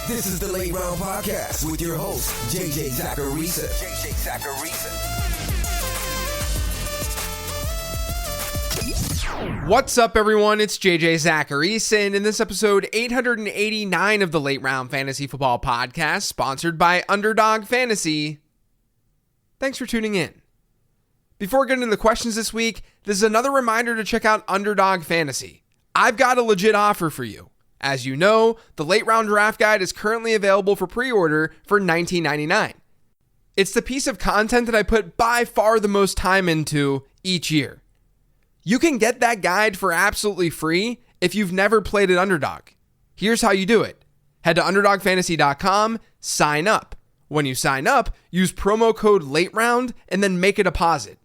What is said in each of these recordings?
This is the Late Round Podcast with your host, JJ Zacharisa. What's up, everyone? It's JJ Zacharisa, and in this episode 889 of the Late Round Fantasy Football Podcast, sponsored by Underdog Fantasy. Thanks for tuning in. Before getting into the questions this week, this is another reminder to check out Underdog Fantasy. I've got a legit offer for you. As you know, the Late Round Draft Guide is currently available for pre-order for $19.99. It's the piece of content that I put by far the most time into each year. You can get that guide for absolutely free if you've never played at Underdog. Here's how you do it. Head to UnderdogFantasy.com, sign up. When you sign up, use promo code LATEROUND and then make a deposit.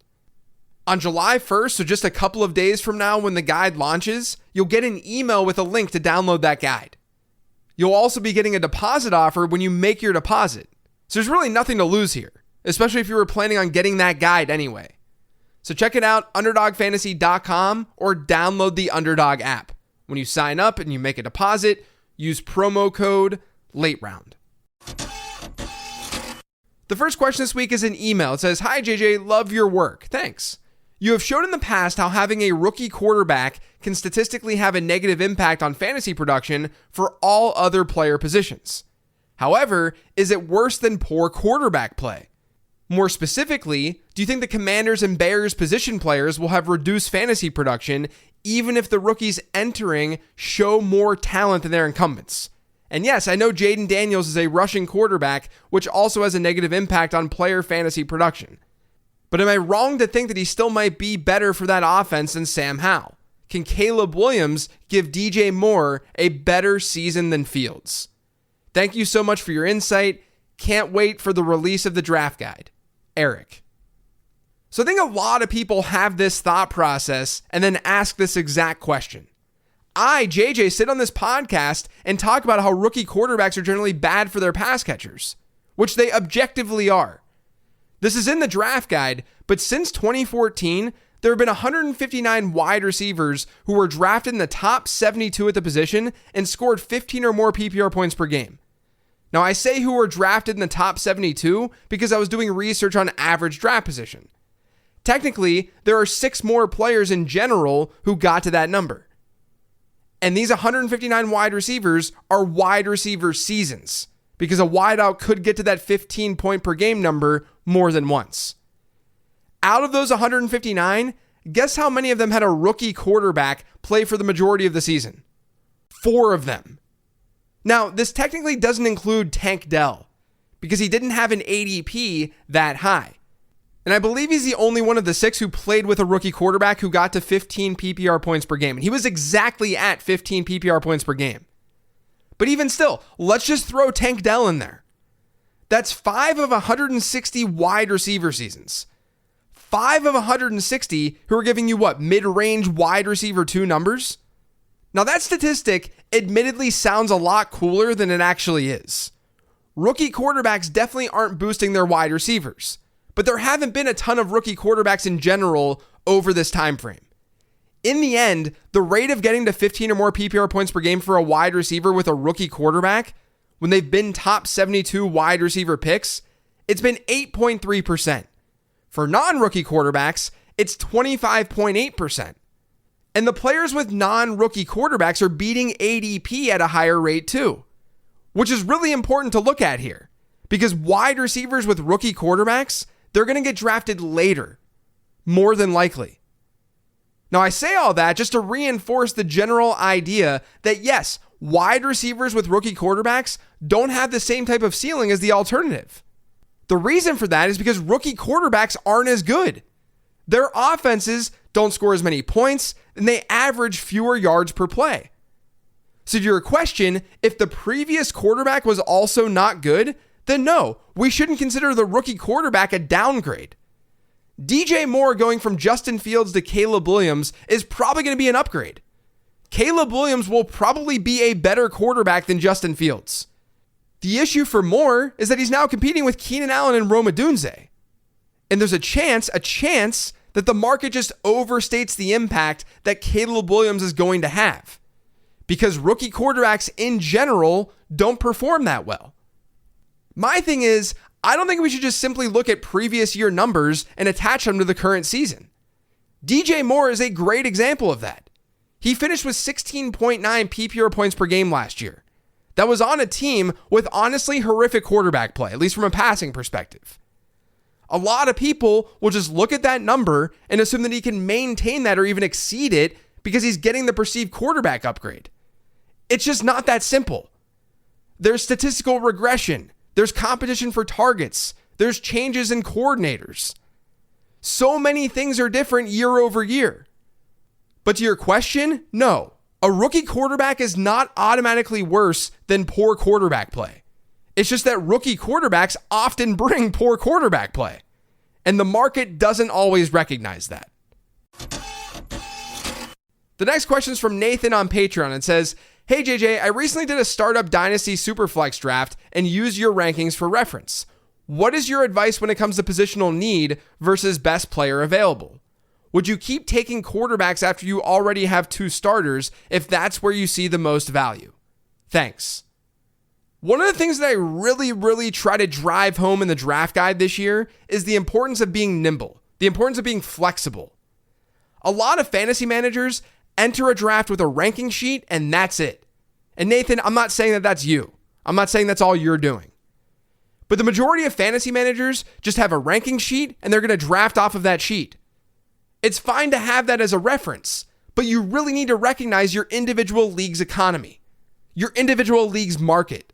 On July 1st, so just a couple of days from now when the guide launches, you'll get an email with a link to download that guide. You'll also be getting a deposit offer when you make your deposit. So there's really nothing to lose here, especially if you were planning on getting that guide anyway. So check it out, UnderdogFantasy.com, or download the Underdog app. When you sign up and you make a deposit, use promo code LATEROUND. The first question this week is an email. It says, "Hi JJ, love your work. Thanks. You have shown in the past how having a rookie quarterback can statistically have a negative impact on fantasy production for all other player positions. However, is it worse than poor quarterback play? More specifically, do you think the Commanders and Bears position players will have reduced fantasy production even if the rookies entering show more talent than their incumbents? And yes, I know Jaden Daniels is a rushing quarterback, which also has a negative impact on player fantasy production. But am I wrong to think that he still might be better for that offense than Sam Howell? Can Caleb Williams give DJ Moore a better season than Fields? Thank you so much for your insight. Can't wait for the release of the draft guide. Eric." So I think a lot of people have this thought process and then ask this exact question. I, JJ, sit on this podcast and talk about how rookie quarterbacks are generally bad for their pass catchers, which they objectively are. This is in the draft guide, but since 2014, there have been 159 wide receivers who were drafted in the top 72 at the position and scored 15 or more PPR points per game. Now, I say who were drafted in the top 72 because I was doing research on average draft position. Technically, there are 6 more players in general who got to that number. And these 159 wide receivers are wide receiver seasons because a wideout could get to that 15 point per game number more than once. Out of those 159, guess how many of them had a rookie quarterback play for the majority of the season? 4 of them. Now, this technically doesn't include Tank Dell because he didn't have an ADP that high. And I believe he's the only one of the 6 who played with a rookie quarterback who got to 15 PPR points per game. And he was exactly at 15 PPR points per game. But even still, let's just throw Tank Dell in there. That's 5 of 160 wide receiver seasons. 5 of 160 who are giving you what, mid-range wide receiver 2 numbers? Now that statistic admittedly sounds a lot cooler than it actually is. Rookie quarterbacks definitely aren't boosting their wide receivers, but there haven't been a ton of rookie quarterbacks in general over this time frame. In the end, the rate of getting to 15 or more PPR points per game for a wide receiver with a rookie quarterback, when they've been top 72 wide receiver picks, it's been 8.3%. For non-rookie quarterbacks, it's 25.8%. And the players with non-rookie quarterbacks are beating ADP at a higher rate too, which is really important to look at here because wide receivers with rookie quarterbacks, they're going to get drafted later, more than likely. Now, I say all that just to reinforce the general idea that yes, wide receivers with rookie quarterbacks don't have the same type of ceiling as the alternative. The reason for that is because rookie quarterbacks aren't as good. Their offenses don't score as many points, and they average fewer yards per play. So to your question, if the previous quarterback was also not good, then no, we shouldn't consider the rookie quarterback a downgrade. DJ Moore going from Justin Fields to Caleb Williams is probably going to be an upgrade. Caleb Williams will probably be a better quarterback than Justin Fields. The issue for Moore is that he's now competing with Keenan Allen and Rome Odunze. And there's a chance that the market just overstates the impact that Caleb Williams is going to have. because rookie quarterbacks in general don't perform that well. My thing is, I don't think we should just simply look at previous year numbers and attach them to the current season. DJ Moore is a great example of that. He finished with 16.9 PPR points per game last year. That was on a team with honestly horrific quarterback play, at least from a passing perspective. A lot of people will just look at that number and assume that he can maintain that or even exceed it because he's getting the perceived quarterback upgrade. It's just not that simple. There's statistical regression. There's competition for targets. There's changes in coordinators. So many things are different year over year. But to your question, no. A rookie quarterback is not automatically worse than poor quarterback play. It's just that rookie quarterbacks often bring poor quarterback play. And the market doesn't always recognize that. The next question is from Nathan on Patreon. It says, "Hey JJ, I recently did a startup dynasty superflex draft and used your rankings for reference. What is your advice when it comes to positional need versus best player available? Would you keep taking quarterbacks after you already have 2 starters if that's where you see the most value? Thanks." One of the things that I really try to drive home in the draft guide this year is the importance of being nimble, the importance of being flexible. A lot of fantasy managers enter a draft with a ranking sheet and that's it. And Nathan, I'm not saying that that's you. I'm not saying that's all you're doing. But the majority of fantasy managers just have a ranking sheet and they're going to draft off of that sheet. It's fine to have that as a reference, but you really need to recognize your individual league's economy, your individual league's market.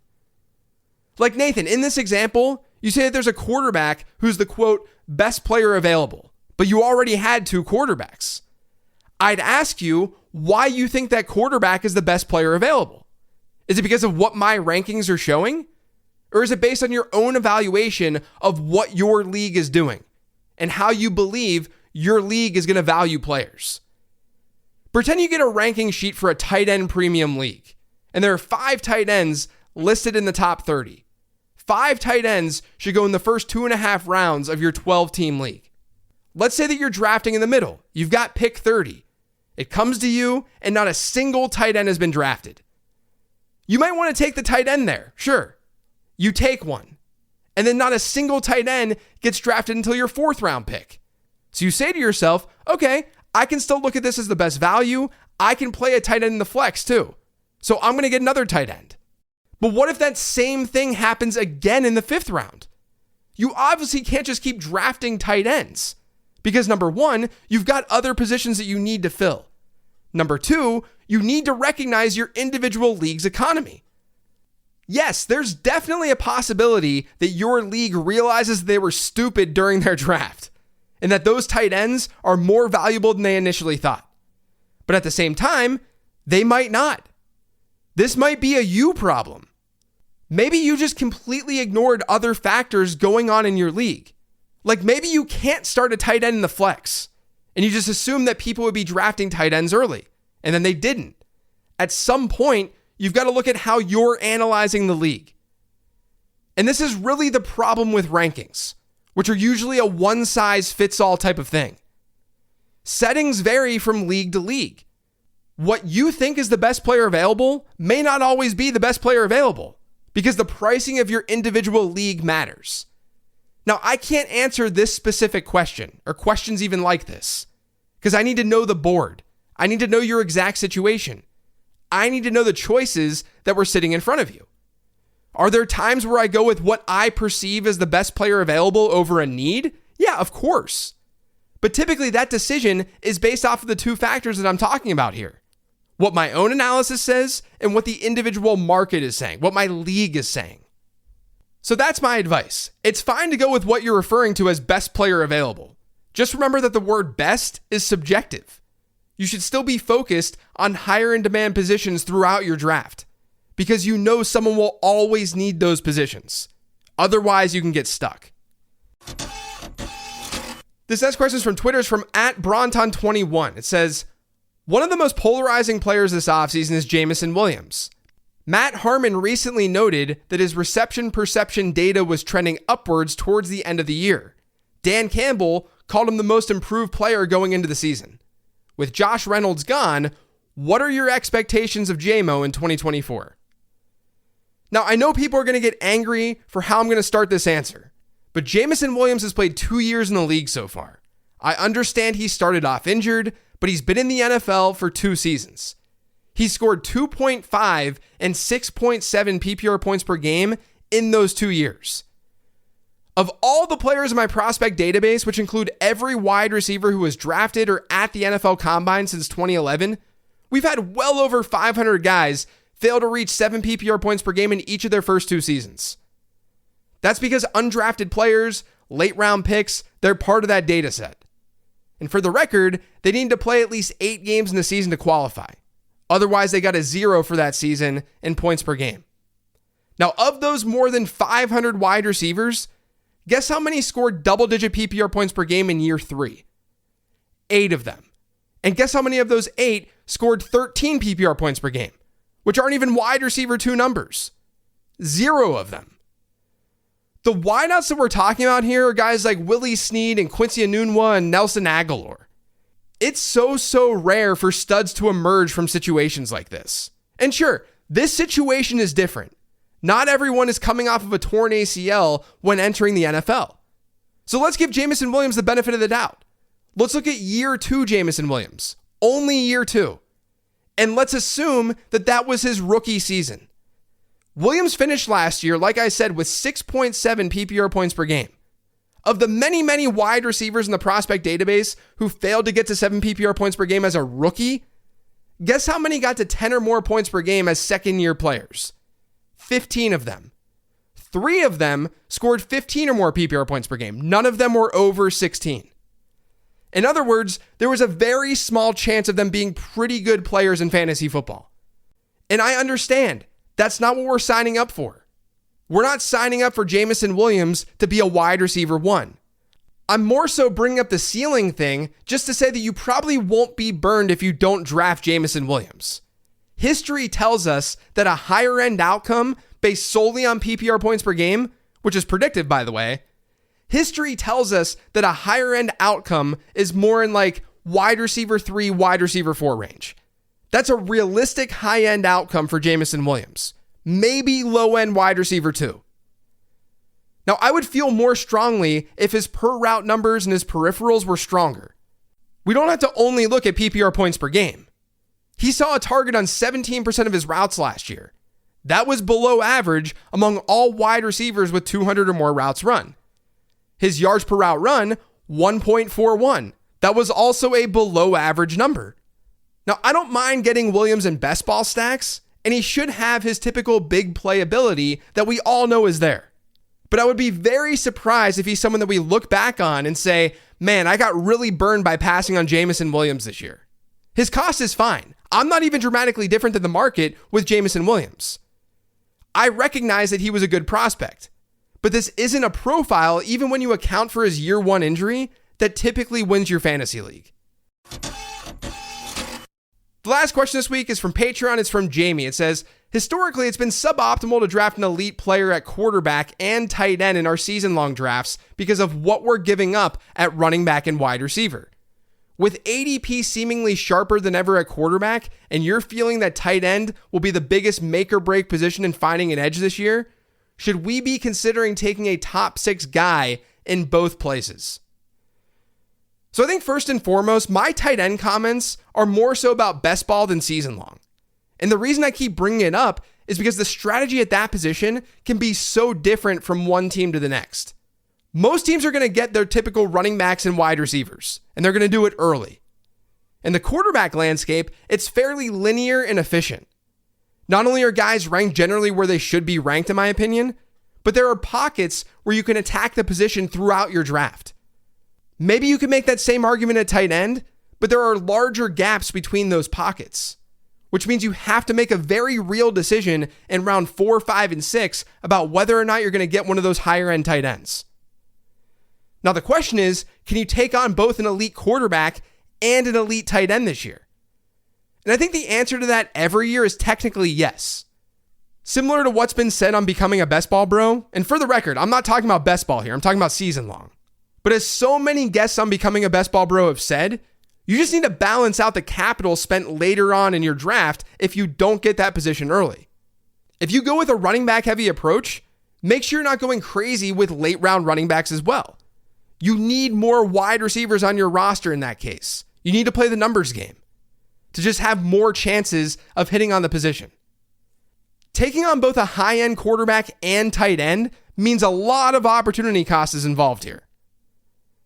Like Nathan, in this example, you say that there's a quarterback who's the quote, best player available, but you already had 2 quarterbacks. I'd ask you why you think that quarterback is the best player available. Is it because of what my rankings are showing? Or is it based on your own evaluation of what your league is doing and how you believe your league is going to value players? Pretend you get a ranking sheet for a tight end premium league, and there are 5 tight ends listed in the top 30. 5 tight ends should go in the first 2.5 rounds of your 12-team league. Let's say that you're drafting in the middle. You've got pick 30. It comes to you, and not a single tight end has been drafted. You might want to take the tight end there. Sure. You take one. And then not a single tight end gets drafted until your 4th round pick. So you say to yourself, okay, I can still look at this as the best value. I can play a tight end in the flex too. So I'm going to get another tight end. But what if that same thing happens again in the 5th round? You obviously can't just keep drafting tight ends because number 1, you've got other positions that you need to fill. Number 2, you need to recognize your individual league's economy. Yes, there's definitely a possibility that your league realizes they were stupid during their draft and that those tight ends are more valuable than they initially thought. But at the same time, they might not. This might be a you problem. Maybe you just completely ignored other factors going on in your league. Like maybe you can't start a tight end in the flex and you just assume that people would be drafting tight ends early and then they didn't. At some point, you've got to look at how you're analyzing the league. And this is really the problem with rankings, which are usually a one-size-fits-all type of thing. Settings vary from league to league. What you think is the best player available may not always be the best player available because the pricing of your individual league matters. Now, I can't answer this specific question or questions even like this because I need to know the board. I need to know your exact situation. I need to know the choices that were sitting in front of you. Are there times where I go with what I perceive as the best player available over a need? Yeah, of course. But typically that decision is based off of the 2 factors that I'm talking about here. What my own analysis says and what the individual market is saying, what my league is saying. So that's my advice. It's fine to go with what you're referring to as best player available. Just remember that the word best is subjective. You should still be focused on higher in demand positions throughout your draft because you know someone will always need those positions. Otherwise, you can get stuck. This next question is from Twitter. It's from @Bronton21. It says, one of the most polarizing players this offseason is Jameson Williams. Matt Harmon recently noted that his reception perception data was trending upwards towards the end of the year. Dan Campbell called him the most improved player going into the season. With Josh Reynolds gone, what are your expectations of JMO in 2024? Now, I know people are going to get angry for how I'm going to start this answer, but Jameson Williams has played 2 years in the league so far. I understand he started off injured, but he's been in the NFL for 2 seasons. He scored 2.5 and 6.7 PPR points per game in those 2 years. Of all the players in my prospect database, which include every wide receiver who was drafted or at the NFL Combine since 2011, we've had well over 500 guys fail to reach 7 PPR points per game in each of their first 2 seasons. That's because undrafted players, late round picks, they're part of that data set. And for the record, they need to play at least 8 games in the season to qualify. Otherwise, they got a 0 for that season in points per game. Now, of those more than 500 wide receivers, guess how many scored double-digit PPR points per game in year 3? 8 of them. And guess how many of those 8 scored 13 PPR points per game, which aren't even wide receiver 2 numbers? 0 of them. The wideouts that we're talking about here are guys like Willie Snead and Quincy Enunwa and Nelson Aguilar. It's so rare for studs to emerge from situations like this. And sure, this situation is different. Not everyone is coming off of a torn ACL when entering the NFL. So let's give Jameson Williams the benefit of the doubt. Let's look at year 2 Jameson Williams. Only year 2. And let's assume that that was his rookie season. Williams finished last year, like I said, with 6.7 PPR points per game. Of the many wide receivers in the prospect database who failed to get to 7 PPR points per game as a rookie, guess how many got to 10 or more points per game as second-year players? 15 of them. 3 of them scored 15 or more PPR points per game. None of them were over 16. In other words, there was a very small chance of them being pretty good players in fantasy football. And I understand that's not what we're signing up for. We're not signing up for Jameson Williams to be a wide receiver 1. I'm more so bringing up the ceiling thing just to say that you probably won't be burned if you don't draft Jameson Williams. History tells us that a higher end outcome based solely on PPR points per game, which is predictive, by the way, history tells us that a higher end outcome is more in like wide receiver 3, wide receiver 4 range. That's a realistic high end outcome for Jameson Williams. Maybe low end wide receiver 2. Now, I would feel more strongly if his per route numbers and his peripherals were stronger. We don't have to only look at PPR points per game. He saw a target on 17% of his routes last year. That was below average among all wide receivers with 200 or more routes run. His yards per route run, 1.41. That was also a below average number. Now, I don't mind getting Williams in best ball stacks, and he should have his typical big play ability that we all know is there. But I would be very surprised if he's someone that we look back on and say, man, I got really burned by passing on Jameson Williams this year. His cost is fine. I'm not even dramatically different than the market with Jameson Williams. I recognize that he was a good prospect, but this isn't a profile, even when you account for his year 1 injury, that typically wins your fantasy league. The last question this week is from Patreon. It's from Jamie. It says, historically, it's been suboptimal to draft an elite player at quarterback and tight end in our season-long drafts because of what we're giving up at running back and wide receiver. With ADP seemingly sharper than ever at quarterback, and you're feeling that tight end will be the biggest make or break position in finding an edge this year, should we be considering taking a top 6 guy in both places? So I think first and foremost, my tight end comments are more so about best ball than season long. And the reason I keep bringing it up is because the strategy at that position can be so different from one team to the next. Most teams are going to get their typical running backs and wide receivers, and they're going to do it early. In the quarterback landscape, it's fairly linear and efficient. Not only are guys ranked generally where they should be ranked, in my opinion, but there are pockets where you can attack the position throughout your draft. Maybe you can make that same argument at tight end, but there are larger gaps between those pockets, which means you have to make a very real decision in round 4, 5, and 6 about whether or not you're going to get one of those higher end tight ends. Now, the question is, can you take on both an elite quarterback and an elite tight end this year? And I think the answer to that every year is technically yes. Similar to what's been said on becoming a best ball bro, and for the record, I'm not talking about best ball here, I'm talking about season long. But as so many guests on becoming a best ball bro have said, You just need to balance out the capital spent later on in your draft if you don't get that position early. If you go with a running back heavy approach, make sure you're not going crazy with late round running backs as well. You need more wide receivers on your roster in that case. You need to play the numbers game to just have more chances of hitting on the position. Taking on both a high-end quarterback and tight end means a lot of opportunity cost is involved here.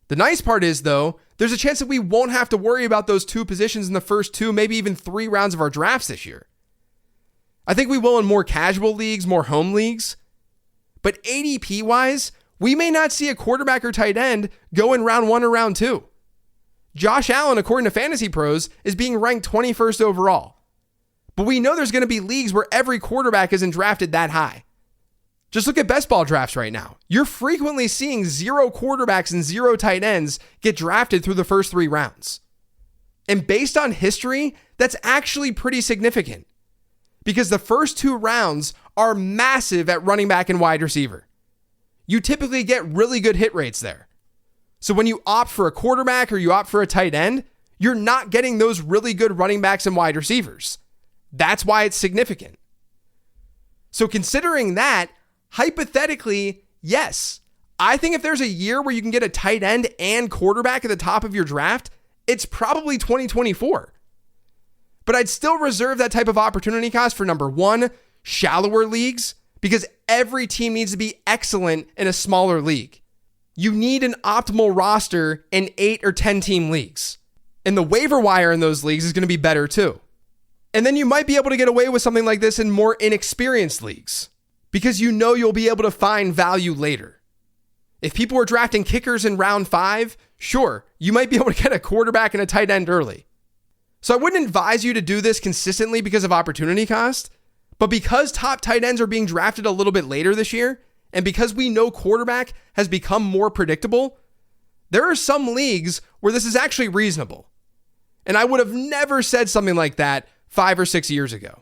The nice part is, though, there's a chance that we won't have to worry about those two positions in the first 2, maybe even 3 rounds of our drafts this year. I think we will in more casual leagues, more home leagues. But ADP-wise, we may not see a quarterback or tight end go in round 1 or round 2. Josh Allen, according to Fantasy Pros, is being ranked 21st overall. But we know there's going to be leagues where every quarterback isn't drafted that high. Just look at best ball drafts right now. You're frequently seeing 0 quarterbacks and 0 tight ends get drafted through the first 3 rounds. And based on history, that's actually pretty significant because the first 2 rounds are massive at running back and wide receiver. You typically get really good hit rates there. So when you opt for a quarterback or you opt for a tight end, you're not getting those really good running backs and wide receivers. That's why it's significant. So considering that, hypothetically, yes, I think if there's a year where you can get a tight end and quarterback at the top of your draft, it's probably 2024. But I'd still reserve that type of opportunity cost for number 1, shallower leagues, because every team needs to be excellent in a smaller league. You need an optimal roster in 8 or 10 team leagues. And the waiver wire in those leagues is going to be better too. And then you might be able to get away with something like this in more inexperienced leagues because you know you'll be able to find value later. If people are drafting kickers in round 5, sure, you might be able to get a quarterback and a tight end early. So I wouldn't advise you to do this consistently because of opportunity cost, but because top tight ends are being drafted a little bit later this year, and because we know quarterback has become more predictable, there are some leagues where this is actually reasonable. And I would have never said something like that 5 or 6 years ago.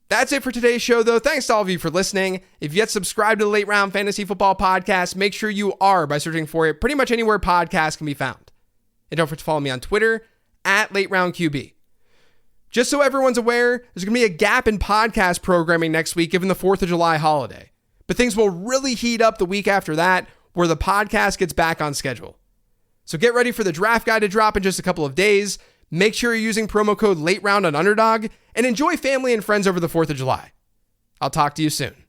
That's it for today's show, though. Thanks to all of you for listening. If you yet subscribe to the Late Round Fantasy Football Podcast, make sure you are by searching for it pretty much anywhere podcasts can be found. And don't forget to follow me on Twitter @LateRoundQB. Just so everyone's aware, there's going to be a gap in podcast programming next week given the 4th of July holiday. But things will really heat up the week after that, where the podcast gets back on schedule. So get ready for the draft guide to drop in just a couple of days. Make sure you're using promo code LateRound on Underdog, and enjoy family and friends over the 4th of July. I'll talk to you soon.